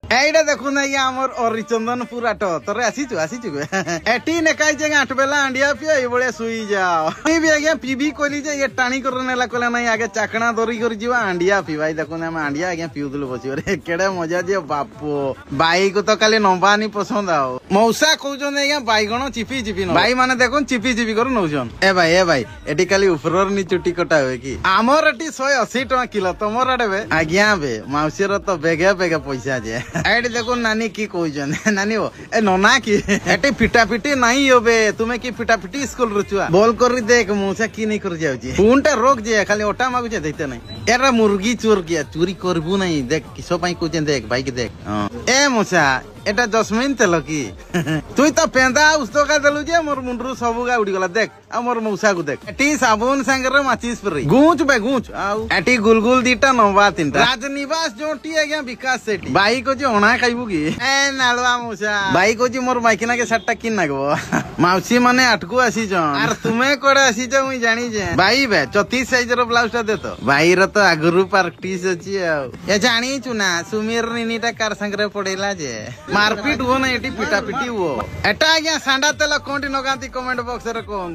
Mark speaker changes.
Speaker 1: এইটা দেখুন আজ্ঞা আমার অরিচন্দনপুর আট তোরে আসিছু এটি নেকাই যে আট বেলা আন্ডিয়া পিয়া এইভাবে শুই যাও তুই বি আজ্ঞা পিবি কলি যে ইয়ে টানি করে নেলা কলে নাই আগে চাকଣା ধরি করে যা আন্ডিয়া পিবাই দেখুন আমি আন্ডিয়া আজ্ঞা পিউলু বসি কেড়ে মজা যে বাপু বাইক তো কালি নবানি পছন্দ আও মৌসা কৌছন আজ্ঞা বাইগণ চিপি ভাই মানে দেখুন চিপি করে নৌছন এ ভাই এটি কালি উপরর নি চুটি কটা হয়ে কি আমার এটি 180 টাকা কিলো তোমার আড়ে বে আজ্ঞা বে মাউসির তো বেগে পয়সা যে এইটি দেখুন নানি কি কইছন নানি এ ননা কি এটি পিটাপিটি নাই হবে তুমি কি পিটাপিটি স্কুল রুচুয়া বল করি দেখ মৌসা কি নাই করে যাউছি কোনটা রোগ যে খালি ওটা মাগুছে দেখতে নাই এরা মুরগি চোর গিয়া চুরি করবু নাই দেখ কিসো পাই কইছেন দেখ বাইক দেখ এ মৌসা এটা জসমিন তেল কি তুই তো পেঁদা উস্তকা দেলু যে মোর মুন্ডরু সবুগা উড়িগলা দেখ আর মোর মৌসাকু দেখ এটি সাবুন সাঙ্গরে মাচিস স্প্রে গুঁচ আউ এটি গুলগুল দিটা নবা তিনটা রাজনিবাস जोटी आज्ञा विकास सेठी बाई को ओना खाइबू कि ए नालुआ मौसा बाई को मोर माइकिना के साटा किन नागबो माउसी माने आटकू आसी जन आर तुमे कोडे आसी ज मुई जानी जे बाई बे 34 साइज रो ब्लाउज ता दे तो बाई रो तो आगुरु पार्टीस अछि ए जानी चुना सुमीर निनीटा कार संगरे पडेला जे मारपीट हो ना एटी पिटापिटी हो एटा आज्ञा सांडा तेल कोंटी नगांती कमेंट बॉक्स रे कोम